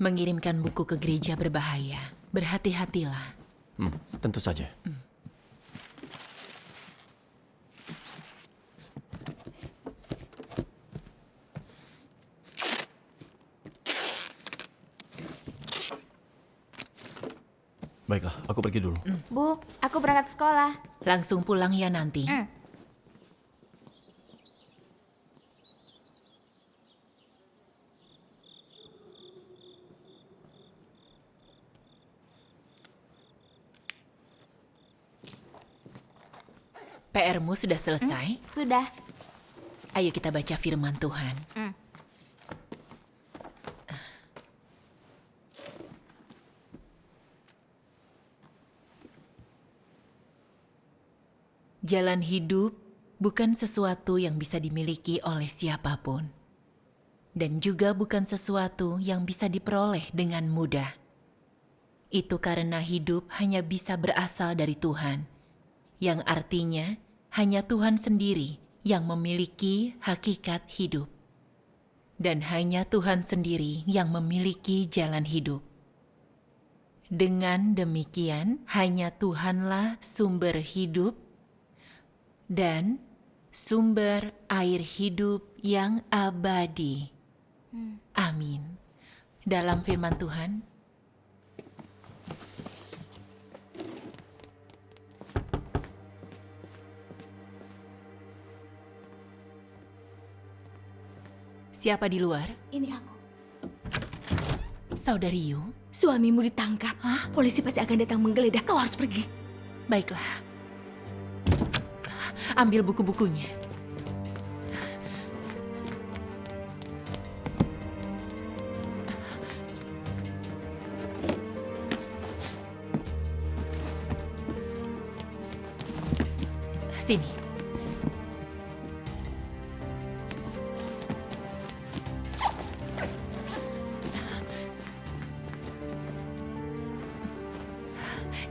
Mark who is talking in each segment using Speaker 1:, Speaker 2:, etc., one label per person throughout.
Speaker 1: Mengirimkan buku ke gereja berbahaya. Berhati-hatilah.
Speaker 2: Tentu saja. Baiklah, aku pergi dulu.
Speaker 3: Bu, aku berangkat sekolah.
Speaker 1: Langsung pulang ya nanti. PR-mu sudah selesai?
Speaker 3: Sudah.
Speaker 1: Ayo kita baca firman Tuhan. Jalan hidup bukan sesuatu yang bisa dimiliki oleh siapapun. Dan juga bukan sesuatu yang bisa diperoleh dengan mudah. Itu karena hidup hanya bisa berasal dari Tuhan. Yang artinya hanya Tuhan sendiri yang memiliki hakikat hidup. Dan hanya Tuhan sendiri yang memiliki jalan hidup. Dengan demikian, hanya Tuhanlah sumber hidup dan sumber air hidup yang abadi. Amin. Dalam firman Tuhan, siapa di luar?
Speaker 4: Ini aku.
Speaker 1: Saudari Yu?
Speaker 4: Suamimu ditangkap. Polisi pasti akan datang menggeledah. Kau harus pergi.
Speaker 1: Baiklah. Ambil buku-bukunya. Sini.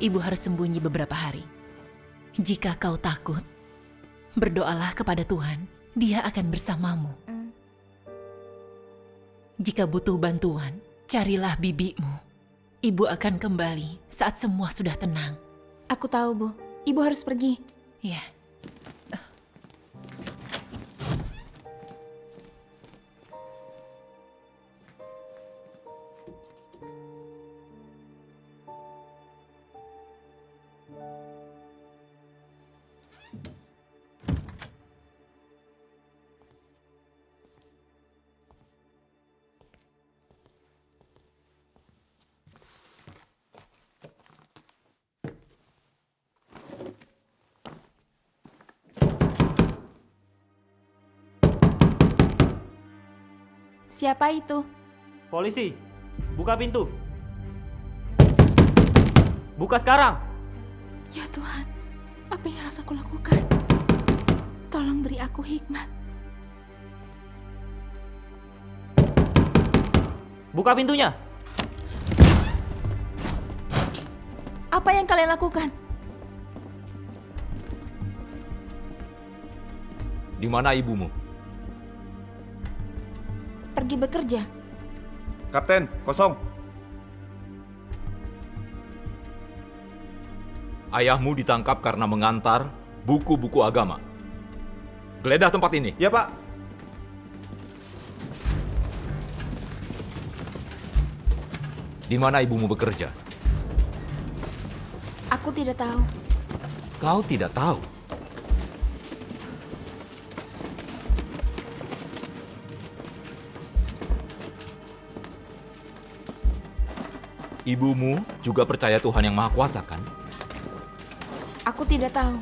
Speaker 1: Ibu harus sembunyi beberapa hari. Jika kau takut, berdoalah kepada Tuhan, Dia akan bersamamu. Jika butuh bantuan, carilah bibimu. Ibu akan kembali saat semua sudah tenang.
Speaker 3: Aku tahu, Bu. Ibu harus pergi.
Speaker 1: Ya.
Speaker 3: Siapa itu?
Speaker 5: Polisi, buka pintu. Buka sekarang.
Speaker 3: Ya Tuhan, apa yang harus aku lakukan? Tolong beri aku hikmat.
Speaker 5: Buka pintunya.
Speaker 3: Apa yang kalian lakukan?
Speaker 6: Di mana ibumu?
Speaker 3: Pergi bekerja.
Speaker 7: Kapten, kosong.
Speaker 6: Ayahmu ditangkap karena mengantar buku-buku agama. Geledah tempat ini.
Speaker 7: Ya, Pak.
Speaker 6: Di mana ibumu bekerja?
Speaker 3: Aku tidak tahu.
Speaker 6: Kau tidak tahu. Ibumu juga percaya Tuhan yang Maha Kuasa, kan?
Speaker 3: Aku tidak tahu.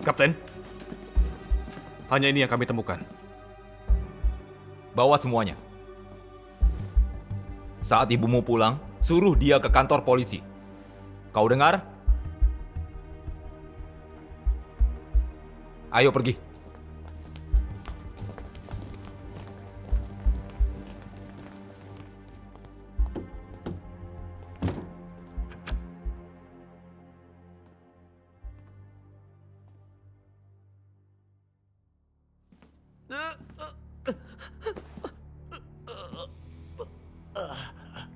Speaker 7: Kapten, hanya ini yang kami temukan.
Speaker 6: Bawa semuanya. Saat ibumu pulang, suruh dia ke kantor polisi. Kau dengar? Ayo pergi.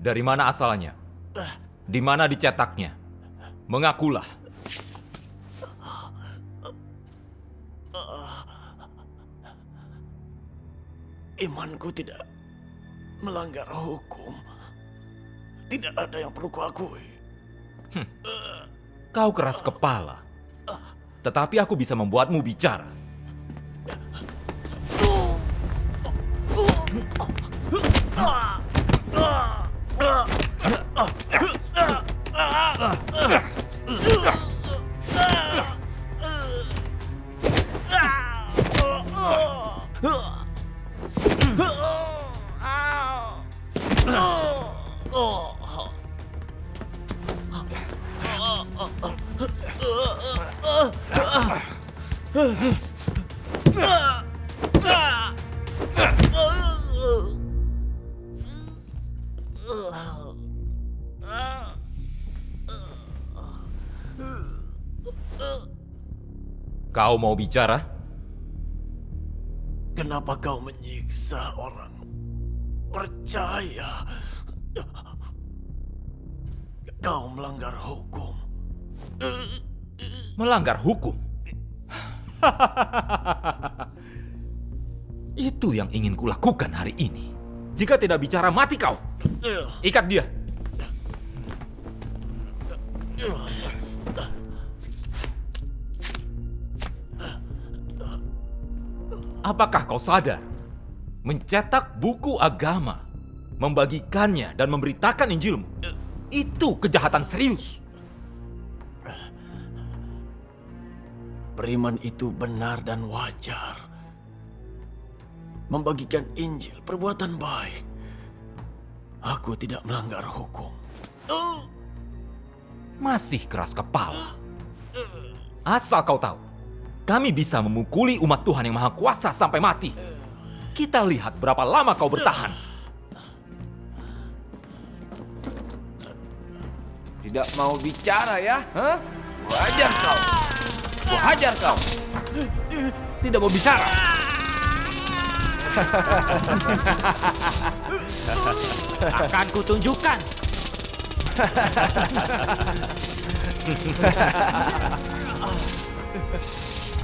Speaker 6: Dari mana asalnya? Di mana dicetaknya? Mengakulah.
Speaker 2: Imanku tidak melanggar hukum. Tidak ada yang perlu kuakui.
Speaker 6: Kau keras kepala. Tetapi aku bisa membuatmu bicara. Kau mau bicara?
Speaker 2: Kenapa kau menyiksa orang percaya? Kau melanggar hukum.
Speaker 6: Melanggar hukum? Itu yang ingin kulakukan hari ini. Jika tidak bicara, mati kau. Ikat dia. Apakah kau sadar? Mencetak buku agama, membagikannya dan memberitakan Injilmu, itu kejahatan serius.
Speaker 2: Beriman itu benar dan wajar. Membagikan Injil perbuatan baik. Aku tidak melanggar hukum.
Speaker 6: Masih keras kepala. Asal kau tahu, kami bisa memukuli umat Tuhan yang Maha Kuasa sampai mati. Kita lihat berapa lama kau bertahan.
Speaker 8: Tidak mau bicara ya? Hah? Wajar kau. Wajar kau.
Speaker 7: Tidak mau bicara.
Speaker 5: Akan kutunjukkan.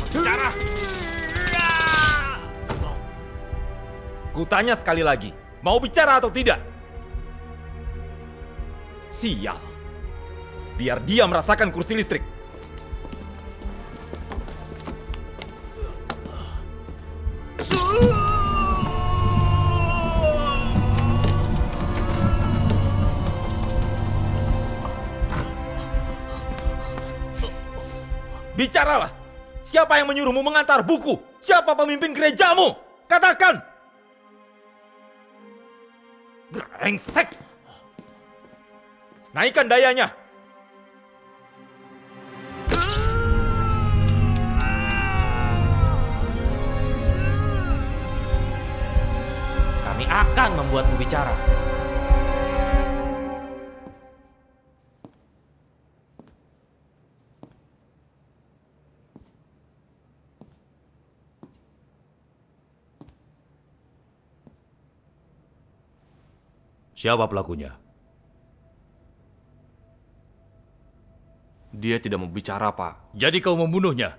Speaker 7: Bicara.
Speaker 6: Kutanya sekali lagi, mau bicara atau tidak? Sial. Biar dia merasakan kursi listrik. Bicaralah. Siapa yang menyuruhmu mengantar buku? Siapa pemimpin gerejamu? Katakan! Brengsek! Naikkan dayanya!
Speaker 5: Kami akan membuatmu bicara.
Speaker 9: Siapa pelakunya?
Speaker 7: Dia tidak mau bicara, Pak.
Speaker 9: Jadi kau membunuhnya?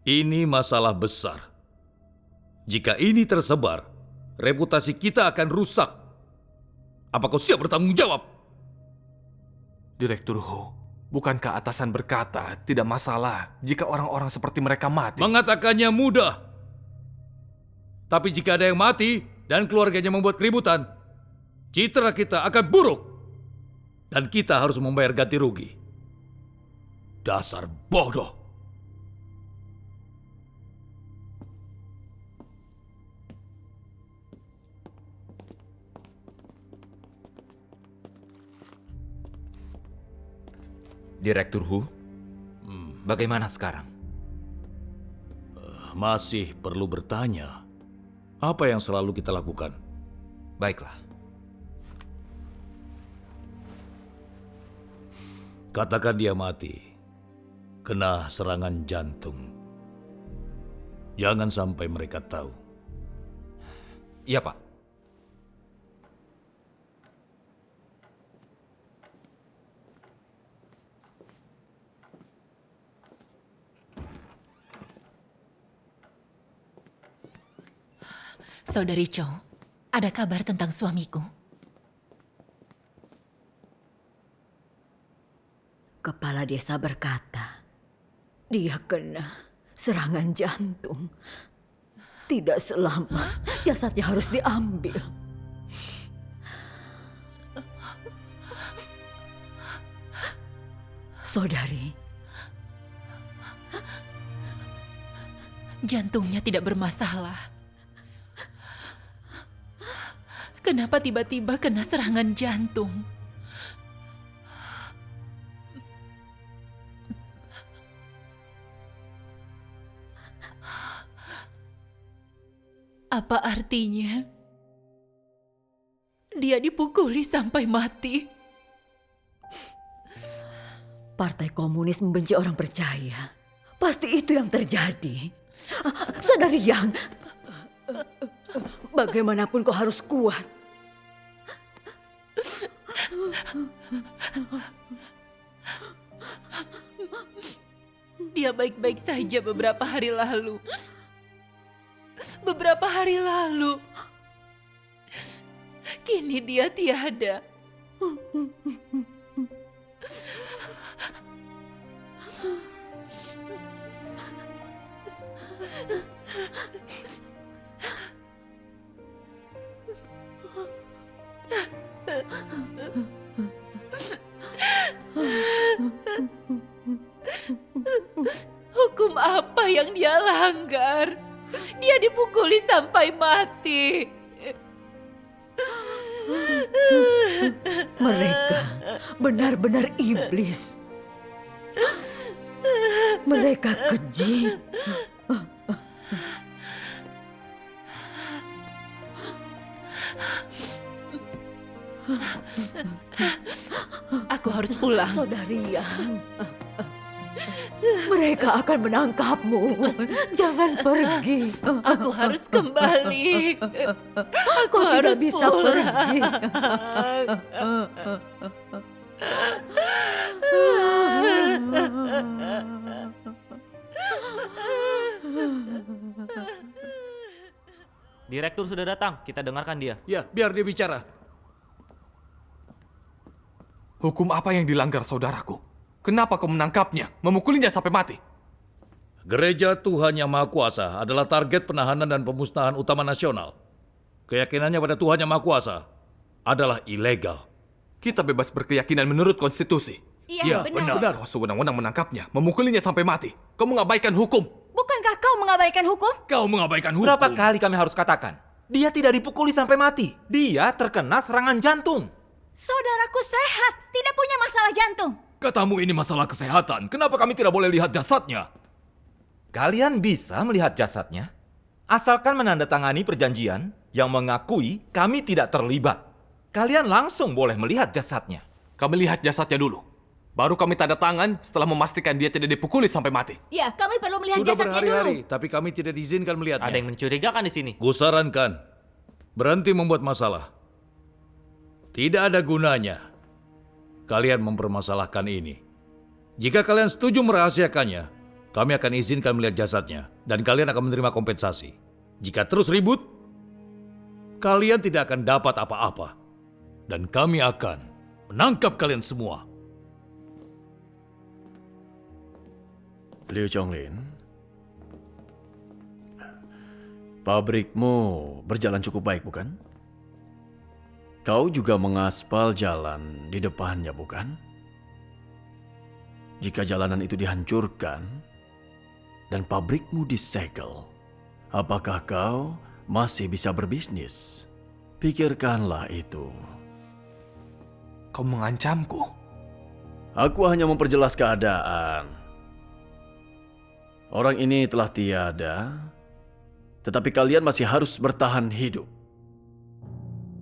Speaker 9: Ini masalah besar. Jika ini tersebar, reputasi kita akan rusak. Apa kau siap bertanggung jawab?
Speaker 7: Direktur Ho, bukankah atasan berkata tidak masalah jika orang-orang seperti mereka mati?
Speaker 9: Mengatakannya mudah. Tapi jika ada yang mati dan keluarganya membuat keributan, citra kita akan buruk. Dan kita harus membayar ganti rugi. Dasar bodoh.
Speaker 6: Direktur Hu, bagaimana sekarang?
Speaker 9: Masih perlu bertanya. Apa yang selalu kita lakukan?
Speaker 6: Baiklah.
Speaker 9: Katakan dia mati. Kena serangan jantung. Jangan sampai mereka tahu.
Speaker 6: Iya, Pak.
Speaker 1: Saudari Cho, ada kabar tentang suamiku?
Speaker 4: Kepala desa berkata, dia kena serangan jantung. Tidak selamat, jasadnya harus diambil. Saudari,
Speaker 1: Jantungnya tidak bermasalah. Kenapa tiba-tiba kena serangan jantung? Apa artinya? Dia dipukuli sampai mati.
Speaker 4: Partai Komunis membenci orang percaya. Pasti itu yang terjadi. Saudari Yang, bagaimanapun kau harus kuat.
Speaker 1: Dia baik-baik saja beberapa hari lalu. Beberapa hari lalu. Kini dia tiada. Hukum apa yang dia langgar? Dia dipukuli sampai mati.
Speaker 4: Mereka benar-benar iblis. Mereka keji.
Speaker 1: Aku harus pulang.
Speaker 4: Saudari Yang, mereka akan menangkapmu. Jangan pergi.
Speaker 1: Aku harus kembali. Aku
Speaker 4: Kau tidak
Speaker 1: harus
Speaker 4: bisa
Speaker 1: pulang.
Speaker 4: pergi.
Speaker 5: Direktur sudah datang, kita dengarkan dia.
Speaker 9: Ya, biar dia bicara.
Speaker 7: Hukum apa yang dilanggar saudaraku? Kenapa kau menangkapnya, memukulinya sampai mati?
Speaker 9: Gereja Tuhan Yang Maha Kuasa adalah target penahanan dan pemusnahan utama nasional. Keyakinannya pada Tuhan Yang Maha Kuasa adalah ilegal.
Speaker 7: Kita bebas berkeyakinan menurut konstitusi.
Speaker 9: Ya, benar.
Speaker 7: Kau sewenang-wenang menangkapnya, memukulinya sampai mati. Kau mengabaikan hukum.
Speaker 4: Bukankah kau mengabaikan hukum?
Speaker 6: Kau mengabaikan hukum. Berapa kali kami harus katakan? Dia tidak dipukuli sampai mati. Dia terkena serangan jantung.
Speaker 4: Saudaraku sehat, tidak punya masalah jantung.
Speaker 6: Katamu ini masalah kesehatan. Kenapa kami tidak boleh lihat jasadnya? Kalian bisa melihat jasadnya, asalkan menandatangani perjanjian yang mengakui kami tidak terlibat. Kalian langsung boleh melihat jasadnya.
Speaker 7: Kami lihat jasadnya dulu. Baru kami tanda tangan setelah memastikan dia tidak dipukuli sampai mati.
Speaker 4: Ya, kami perlu melihat
Speaker 9: Sudah
Speaker 4: jasadnya dulu.
Speaker 9: berhari-hari, tapi kami tidak diizinkan melihatnya.
Speaker 5: Ada yang mencurigakan di sini.
Speaker 9: Kusarankan, berhenti membuat masalah. Tidak ada gunanya kalian mempermasalahkan ini. Jika kalian setuju merahasiakannya, kami akan izinkan melihat jasadnya dan kalian akan menerima kompensasi. Jika terus ribut, kalian tidak akan dapat apa-apa. Dan kami akan menangkap kalian semua.
Speaker 2: Liu Chonglin, pabrikmu berjalan cukup baik, bukan? Kau juga mengaspal jalan di depannya, bukan? Jika jalanan itu dihancurkan dan pabrikmu disegel, apakah kau masih bisa berbisnis? Pikirkanlah itu.
Speaker 7: Kau mengancamku.
Speaker 2: Aku hanya memperjelas keadaan. Orang ini telah tiada, tetapi kalian masih harus bertahan hidup.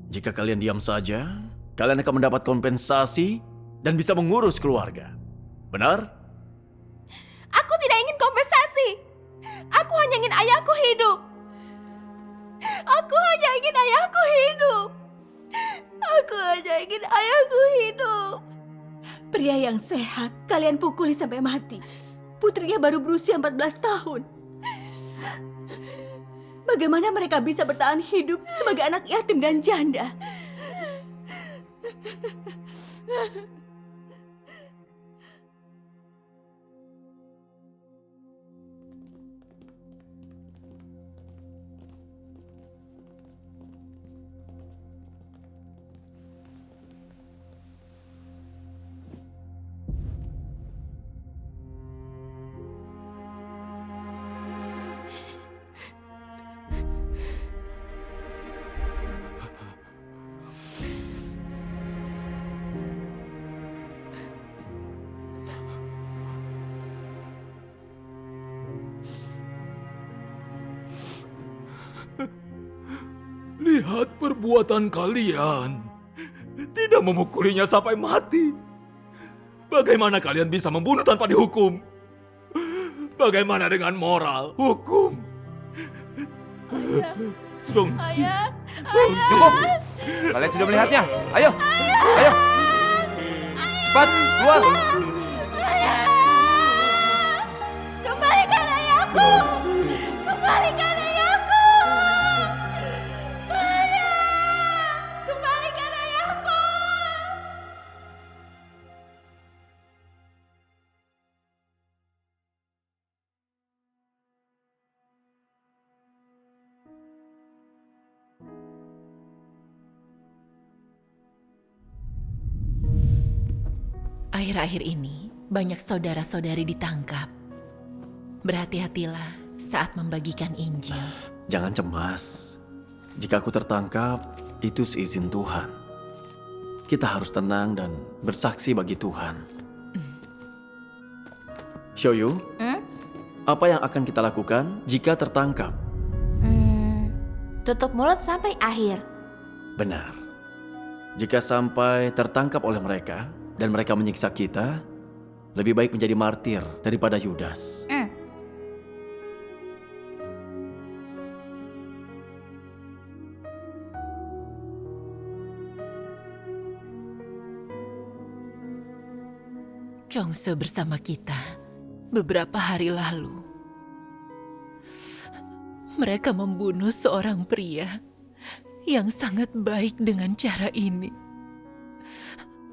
Speaker 2: Jika kalian diam saja, kalian akan mendapat kompensasi dan bisa mengurus keluarga. Benar?
Speaker 3: Aku tidak ingin kompensasi. Aku hanya ingin ayahku hidup. Aku hanya ingin ayahku hidup. Aku hanya ingin ayahku hidup.
Speaker 4: Pria yang sehat, kalian pukuli sampai mati. Putrinya baru berusia 14 tahun. Bagaimana mereka bisa bertahan hidup sebagai anak yatim dan janda?
Speaker 6: Lihat perbuatan kalian. Tidak memukulinya sampai mati. Bagaimana kalian bisa membunuh tanpa dihukum? Bagaimana dengan moral, hukum? Sungsi.
Speaker 3: Ayah,
Speaker 8: Cukup. Kalian sudah melihatnya. Ayo. Ayo. Cepat, keluar.
Speaker 3: kembalikan ayahku! Kembalikan ayahku! Ayah! Kembalikan ayahku!
Speaker 1: Akhir-akhir ini, banyak saudara-saudari ditangkap. Berhati-hatilah saat membagikan Injil.
Speaker 2: Jangan cemas. Jika aku tertangkap, itu seizin Tuhan. Kita harus tenang dan bersaksi bagi Tuhan. Shoyu, apa yang akan kita lakukan jika tertangkap?
Speaker 3: Tutup mulut sampai akhir.
Speaker 2: Benar. Jika sampai tertangkap oleh mereka dan mereka menyiksa kita, lebih baik menjadi martir daripada Yudas.
Speaker 1: Chongse bersama kita beberapa hari lalu. Mereka membunuh seorang pria yang sangat baik dengan cara ini.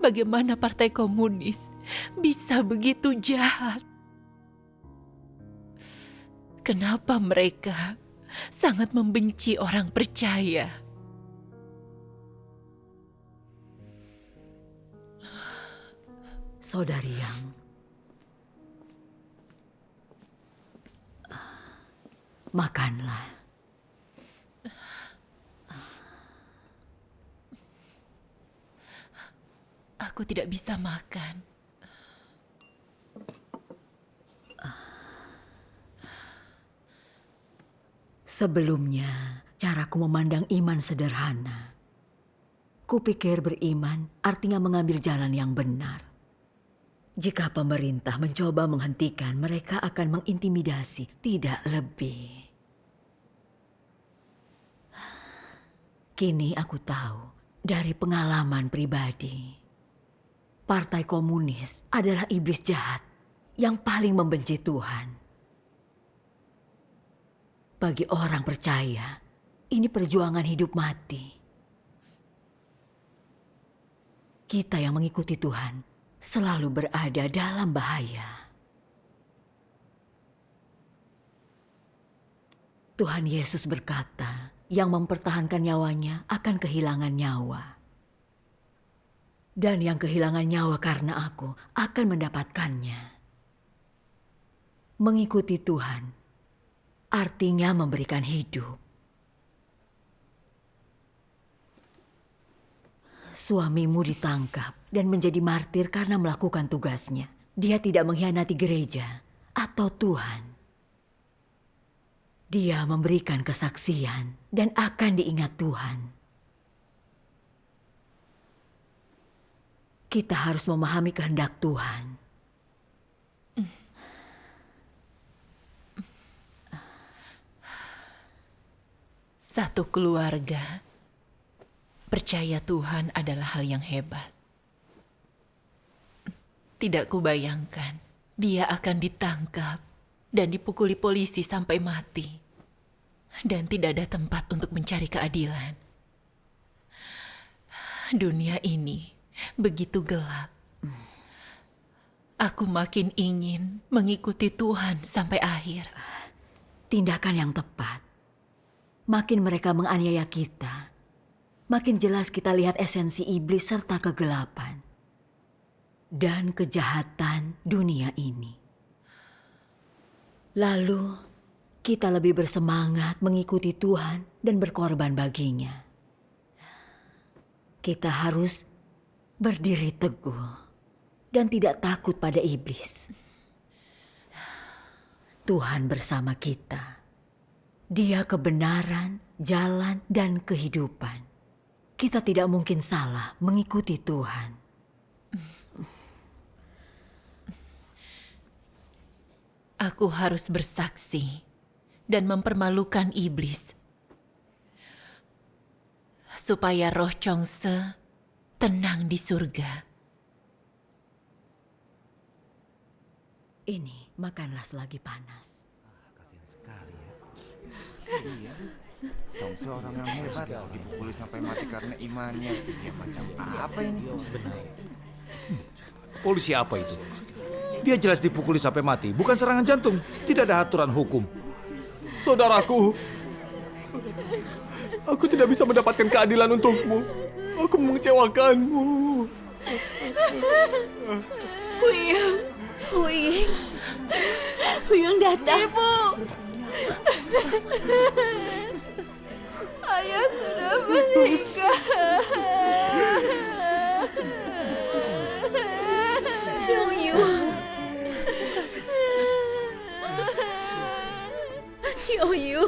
Speaker 1: Bagaimana Partai Komunis bisa begitu jahat? Kenapa mereka sangat membenci orang percaya?
Speaker 4: Saudari Yang, makanlah.
Speaker 1: Aku tidak bisa makan.
Speaker 4: Sebelumnya, caraku memandang iman sederhana. Kupikir beriman artinya mengambil jalan yang benar. Jika pemerintah mencoba menghentikan, mereka akan mengintimidasi, tidak lebih. Kini aku tahu dari pengalaman pribadi. Partai Komunis adalah iblis jahat yang paling membenci Tuhan. Bagi orang percaya, ini perjuangan hidup mati. Kita yang mengikuti Tuhan selalu berada dalam bahaya. Tuhan Yesus berkata, yang mempertahankan nyawanya akan kehilangan nyawa. Dan yang kehilangan nyawa karena aku akan mendapatkannya. Mengikuti Tuhan artinya memberikan hidup. Suamimu ditangkap dan menjadi martir karena melakukan tugasnya. Dia tidak mengkhianati gereja atau Tuhan. Dia memberikan kesaksian dan akan diingat Tuhan. Kita harus memahami kehendak Tuhan.
Speaker 1: Satu keluarga percaya Tuhan adalah hal yang hebat. Tidak kubayangkan dia akan ditangkap dan dipukuli polisi sampai mati. dan tidak ada tempat untuk mencari keadilan. Dunia ini begitu gelap. Aku makin ingin mengikuti Tuhan sampai akhir.
Speaker 4: Tindakan yang tepat. Makin mereka menganiaya kita, makin jelas kita lihat esensi iblis serta kegelapan dan kejahatan dunia ini. Lalu, kita lebih bersemangat mengikuti Tuhan dan berkorban baginya. Kita harus berdiri teguh dan tidak takut pada iblis. Tuhan bersama kita. Dia kebenaran, jalan, dan kehidupan. Kita tidak mungkin salah mengikuti Tuhan.
Speaker 1: Aku harus bersaksi dan mempermalukan iblis, supaya roh Chongse tenang di surga.
Speaker 4: Ini makanlah selagi panas.
Speaker 8: Chongse orang yang hebat, dipukuli sampai mati karena imannya. Ya macam apa ini?
Speaker 9: Polisi apa itu? Dia jelas dipukuli sampai mati, bukan serangan jantung. Tidak ada aturan hukum.
Speaker 7: Saudaraku, aku tidak bisa mendapatkan keadilan untukmu. Aku mengecewakanmu.
Speaker 3: Huyung datang. Ibu. Ayah sudah meninggal.
Speaker 4: Xiaoyu.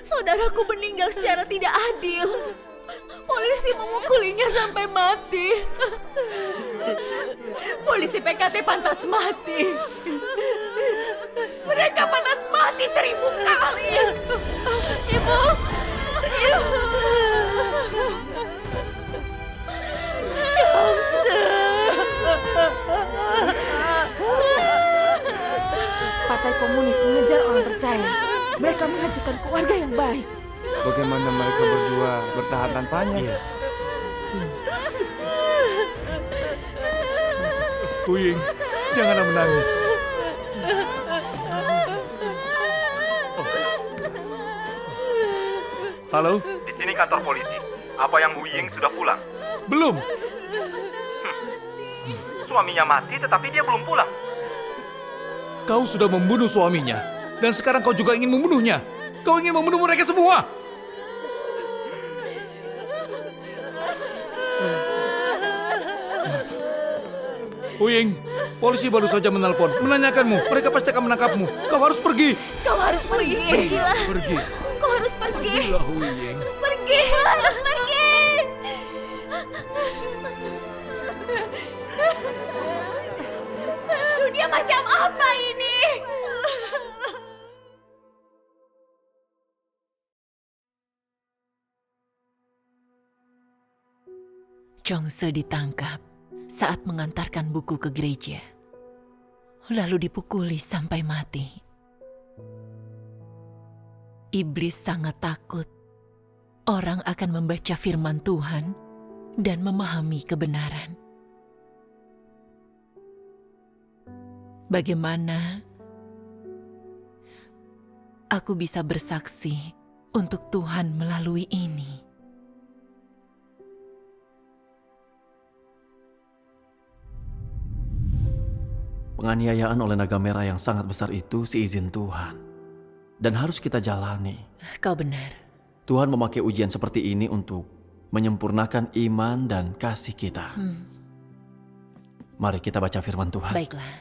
Speaker 4: Saudaraku meninggal secara tidak adil. Polisi memukulinya sampai mati. Polisi PKT pantas mati. Mereka pantas mati 1000 kali. Ibu.
Speaker 3: Partai Komunis mengejar orang percaya. Mereka menghancurkan keluarga yang baik.
Speaker 8: Bagaimana mereka berdua bertahan tanpanya?
Speaker 9: Kuying, janganlah menangis. Halo?
Speaker 6: Di sini kantor polisi. Apa yang Wu Ying sudah pulang?
Speaker 9: Belum.
Speaker 6: Suaminya mati tetapi dia belum pulang.
Speaker 9: Kau sudah membunuh suaminya. Dan sekarang kau juga ingin membunuhnya. Kau ingin membunuh mereka semua. Huying, polisi baru saja menelpon, menanyakanmu. Mereka pasti akan menangkapmu. Kau harus pergi.
Speaker 3: Kau harus pergi. Pergilah.
Speaker 9: Pergi.
Speaker 3: Kau harus pergi.
Speaker 9: Pergilah, Huying.
Speaker 3: Pergi. Harus pergi. Dunia macam apa ini?
Speaker 1: Chongse ditangkap saat mengantarkan buku ke gereja, lalu dipukuli sampai mati. Iblis sangat takut orang akan membaca firman Tuhan dan memahami kebenaran. Bagaimana aku bisa bersaksi untuk Tuhan melalui ini?
Speaker 2: Penganiayaan oleh naga merah yang sangat besar itu seizin Tuhan. Dan harus kita jalani.
Speaker 1: Kau benar.
Speaker 2: Tuhan memakai ujian seperti ini untuk menyempurnakan iman dan kasih kita. Mari kita baca firman Tuhan.
Speaker 1: Baiklah.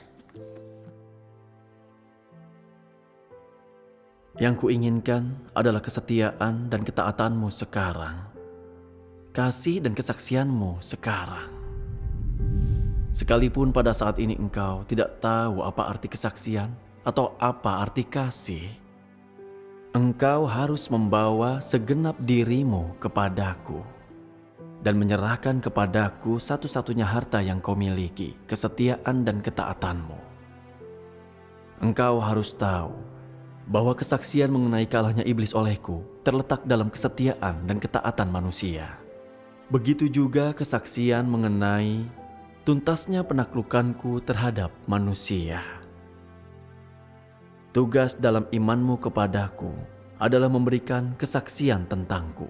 Speaker 2: Yang kuinginkan adalah kesetiaan dan ketaatanmu sekarang. Kasih dan kesaksianmu sekarang. Sekalipun pada saat ini engkau tidak tahu apa arti kesaksian atau apa arti kasih, engkau harus membawa segenap dirimu kepadaku dan menyerahkan kepadaku satu-satunya harta yang kau miliki, kesetiaan dan ketaatanmu. Engkau harus tahu bahwa kesaksian mengenai kalahnya iblis olehku terletak dalam kesetiaan dan ketaatan manusia. Begitu juga kesaksian mengenai tuntasnya penaklukanku terhadap manusia. Tugas dalam imanmu kepadaku adalah memberikan kesaksian tentangku,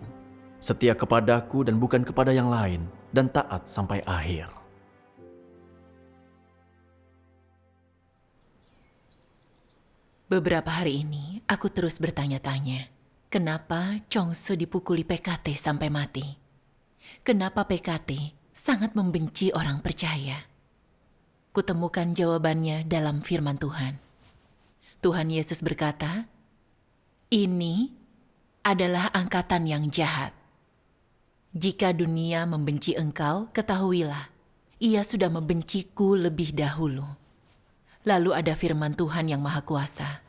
Speaker 2: setia kepadaku dan bukan kepada yang lain, dan taat sampai akhir.
Speaker 1: Beberapa hari ini, aku terus bertanya-tanya, kenapa Chongsu dipukuli PKT sampai mati? Kenapa PKT sangat membenci orang percaya? Kutemukan jawabannya dalam firman Tuhan. Tuhan Yesus berkata, "Ini adalah angkatan yang jahat. Jika dunia membenci engkau, ketahuilah, ia sudah membenciku lebih dahulu." Lalu ada firman Tuhan yang Maha Kuasa.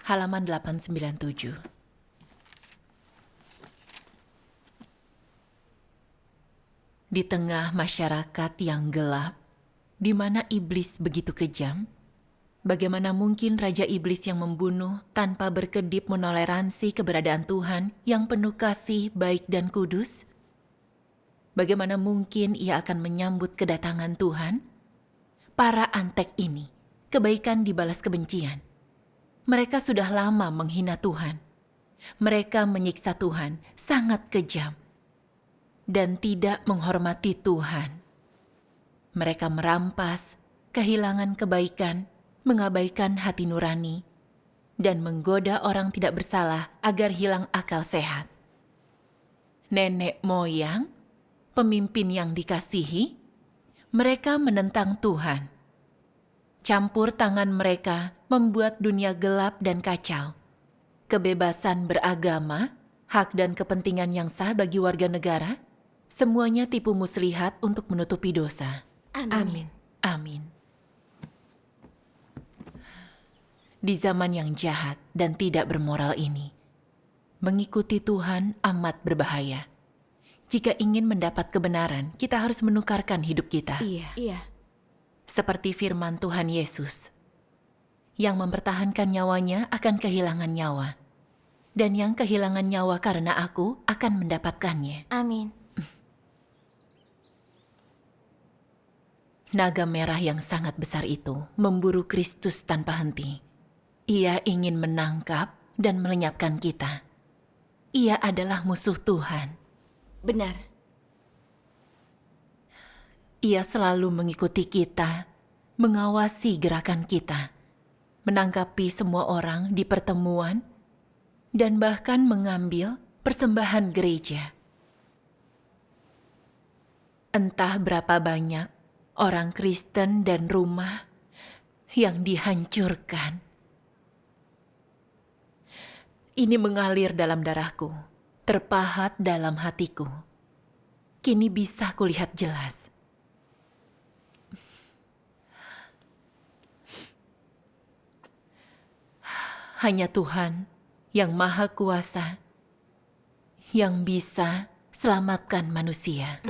Speaker 1: Halaman 897. Di tengah masyarakat yang gelap, di mana iblis begitu kejam, bagaimana mungkin Raja Iblis yang membunuh tanpa berkedip menoleransi keberadaan Tuhan yang penuh kasih, baik dan kudus? Bagaimana mungkin ia akan menyambut kedatangan Tuhan? Para antek ini, kebaikan dibalas kebencian. Mereka sudah lama menghina Tuhan. Mereka menyiksa Tuhan, sangat kejam. Dan tidak menghormati Tuhan. Mereka merampas, kehilangan kebaikan, mengabaikan hati nurani, dan menggoda orang tidak bersalah agar hilang akal sehat. Nenek moyang, pemimpin yang dikasihi, mereka menentang Tuhan. Campur tangan mereka membuat dunia gelap dan kacau. Kebebasan beragama, hak dan kepentingan yang sah bagi warga negara, semuanya tipu muslihat untuk menutupi dosa.
Speaker 3: Amin.
Speaker 1: Amin. Di zaman yang jahat dan tidak bermoral ini, mengikuti Tuhan amat berbahaya. Jika ingin mendapat kebenaran, kita harus menukarkan hidup kita.
Speaker 3: Iya.
Speaker 1: Seperti firman Tuhan Yesus, yang mempertahankan nyawanya akan kehilangan nyawa, dan yang kehilangan nyawa karena aku akan mendapatkannya.
Speaker 3: Amin.
Speaker 1: Naga merah yang sangat besar itu memburu Kristus tanpa henti. Ia ingin menangkap dan melenyapkan kita. Ia adalah musuh Tuhan.
Speaker 3: Benar.
Speaker 1: Ia selalu mengikuti kita, mengawasi gerakan kita, menangkapi semua orang di pertemuan, dan bahkan mengambil persembahan gereja. Entah berapa banyak orang Kristen dan rumah yang dihancurkan. Ini mengalir dalam darahku, terpahat dalam hatiku. Kini bisa kulihat jelas. Hanya Tuhan yang Maha Kuasa yang bisa selamatkan manusia.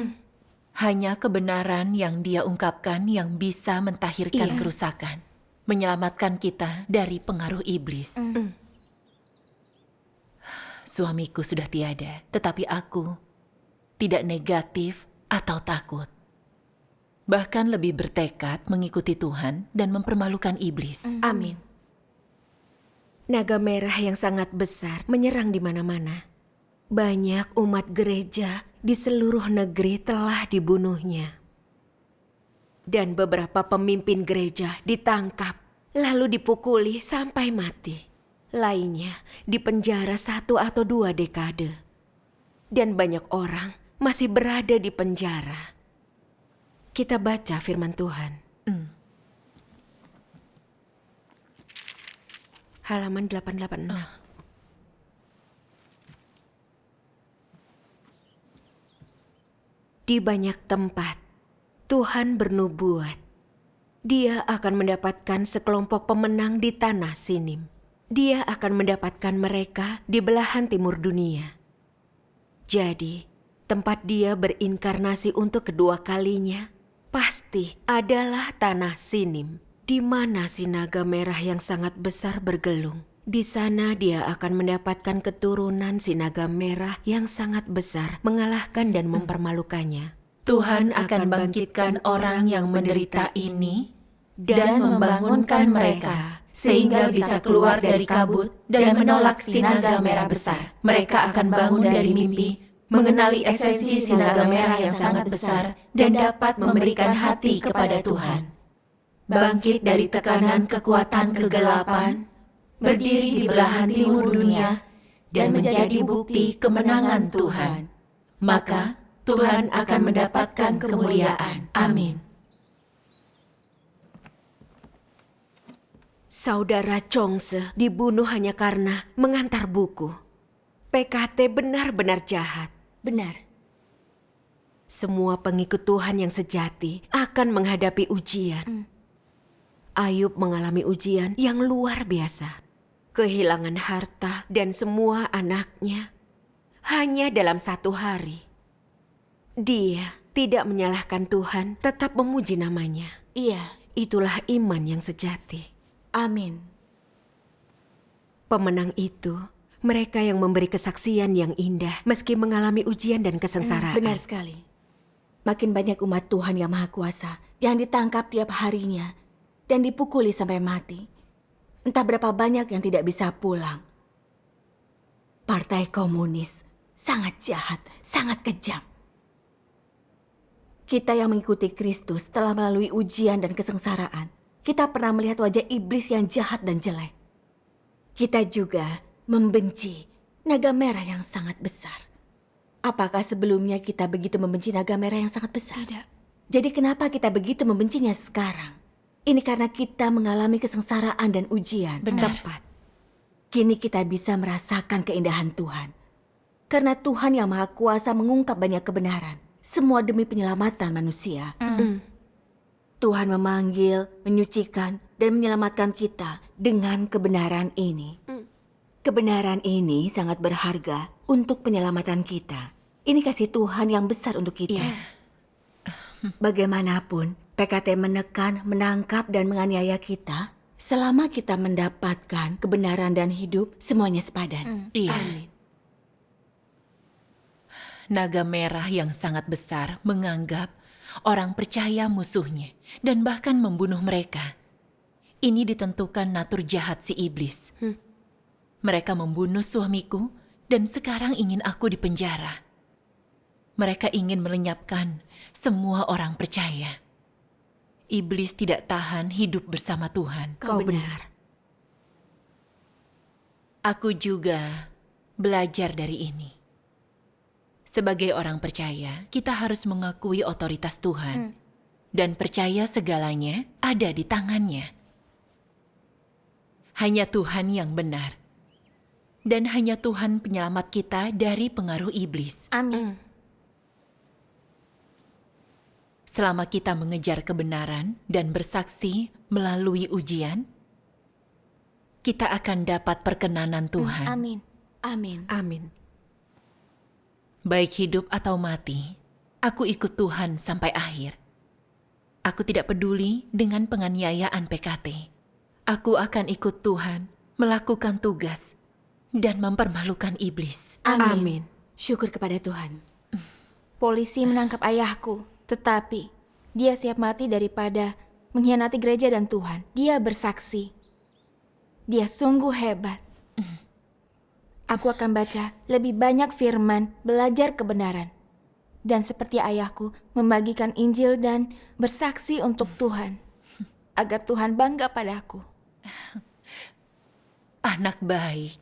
Speaker 1: Hanya kebenaran yang Dia ungkapkan yang bisa mentahirkan kerusakan, menyelamatkan kita dari pengaruh iblis. Suamiku sudah tiada, tetapi aku tidak negatif atau takut. Bahkan lebih bertekad mengikuti Tuhan dan mempermalukan iblis.
Speaker 3: Amin. Naga merah yang sangat besar menyerang di mana-mana. Banyak umat gereja di seluruh negeri telah dibunuhnya. Dan beberapa pemimpin gereja ditangkap, lalu dipukuli sampai mati. Lainnya dipenjara 1 atau 2 dekade. Dan banyak orang masih berada di penjara. Kita baca firman Tuhan. Halaman 886. Di banyak tempat, Tuhan bernubuat.
Speaker 10: dia akan mendapatkan sekelompok pemenang di tanah Sinim. Dia akan mendapatkan mereka di belahan timur dunia. Jadi, tempat dia berinkarnasi untuk kedua kalinya pasti adalah tanah Sinim, di mana si naga merah yang sangat besar bergelung. Di sana dia akan mendapatkan keturunan si naga merah yang sangat besar, mengalahkan dan mempermalukannya.
Speaker 1: Tuhan akan bangkitkan orang yang menderita ini dan membangunkan mereka sehingga bisa keluar dari kabut dan menolak si naga merah besar. Mereka akan bangun dari mimpi, mengenali esensi si naga merah yang sangat besar dan dapat memberikan hati kepada Tuhan. Bangkit dari tekanan kekuatan kegelapan, berdiri di belahan timur dunia, dan menjadi bukti kemenangan Tuhan. Maka Tuhan akan mendapatkan kemuliaan. Amin.
Speaker 10: Saudara Chongse dibunuh hanya karena mengantar buku. PKT benar-benar jahat.
Speaker 3: Benar.
Speaker 10: Semua pengikut Tuhan yang sejati akan menghadapi ujian. Ayub mengalami ujian yang luar biasa. Kehilangan harta dan semua anaknya hanya dalam 1 hari. Dia tidak menyalahkan Tuhan, tetap memuji namanya.
Speaker 3: Iya.
Speaker 10: Itulah iman yang sejati.
Speaker 3: Amin.
Speaker 10: Pemenang itu mereka yang memberi kesaksian yang indah meski mengalami ujian dan kesengsaraan.
Speaker 3: Benar sekali. Makin banyak umat Tuhan yang Maha Kuasa yang ditangkap tiap harinya dan dipukuli sampai mati. Entah berapa banyak yang tidak bisa pulang. Partai Komunis sangat jahat, sangat kejam. Kita yang mengikuti Kristus telah melalui ujian dan kesengsaraan. Kita pernah melihat wajah iblis yang jahat dan jelek. Kita juga membenci naga merah yang sangat besar. Apakah sebelumnya kita begitu membenci naga merah yang sangat besar?
Speaker 10: Tidak.
Speaker 3: Jadi kenapa kita begitu membencinya sekarang? Ini karena kita mengalami kesengsaraan dan ujian.
Speaker 1: Benar.
Speaker 3: Tepat. Kini kita bisa merasakan keindahan Tuhan. Karena Tuhan yang Maha Kuasa mengungkap banyak kebenaran. Semua demi penyelamatan manusia. Tuhan memanggil, menyucikan, dan menyelamatkan kita dengan kebenaran ini. Kebenaran ini sangat berharga untuk penyelamatan kita. Ini kasih Tuhan yang besar untuk kita. Bagaimanapun, PKT menekan, menangkap, dan menganiaya kita. Selama kita mendapatkan kebenaran dan hidup, semuanya sepadan.
Speaker 1: Iya.
Speaker 3: Amin.
Speaker 1: Naga merah yang sangat besar menganggap orang percaya musuhnya dan bahkan membunuh mereka. Ini ditentukan natur jahat si iblis. Mereka membunuh suamiku dan sekarang ingin aku dipenjara. Mereka ingin melenyapkan semua orang percaya. Iblis tidak tahan hidup bersama Tuhan.
Speaker 3: Kau benar.
Speaker 1: Aku juga belajar dari ini. Sebagai orang percaya, kita harus mengakui otoritas Tuhan dan percaya segalanya ada di tangannya. Hanya Tuhan yang benar. Dan hanya Tuhan penyelamat kita dari pengaruh iblis.
Speaker 3: Amin.
Speaker 1: Selama kita mengejar kebenaran dan bersaksi melalui ujian, kita akan dapat perkenanan Tuhan.
Speaker 3: Amin. Amin.
Speaker 10: Amin.
Speaker 1: Baik hidup atau mati, aku ikut Tuhan sampai akhir. Aku tidak peduli dengan penganiayaan PKT. Aku akan ikut Tuhan, melakukan tugas, dan mempermalukan iblis.
Speaker 3: Amin. Syukur kepada Tuhan. Polisi menangkap ayahku, tetapi dia siap mati daripada mengkhianati gereja dan Tuhan. Dia bersaksi. Dia sungguh hebat. Aku akan baca lebih banyak firman, belajar kebenaran. Dan seperti ayahku, membagikan Injil dan bersaksi untuk Tuhan. Agar Tuhan bangga padaku.
Speaker 1: Anak baik.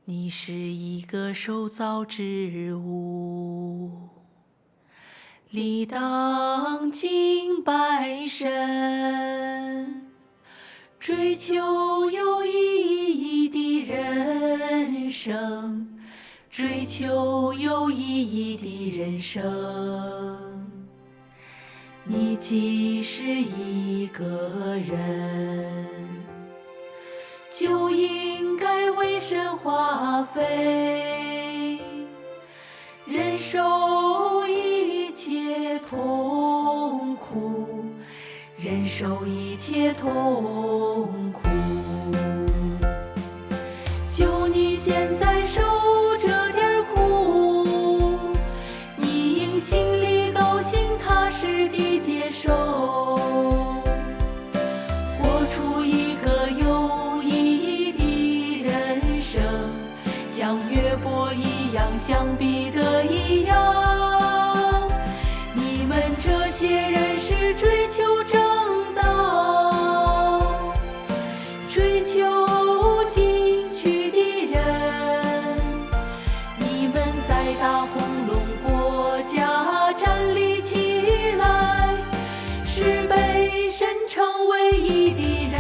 Speaker 11: 你是一个受造之物，理当敬拜神。追求有意义的人生，追求有意义的人生。你既是一个人，就应该为神花费，忍受一切痛苦，忍受一切痛苦。就你现在受这点苦，你应心里高兴，踏实地接受，活出一个有意义的人生，像约伯一样，像彼得一样。你们这些人是追求正道，追求进取的人，你们在大红龙国家站立起来，是被神称为义的人，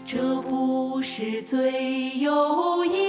Speaker 11: 这不是最有意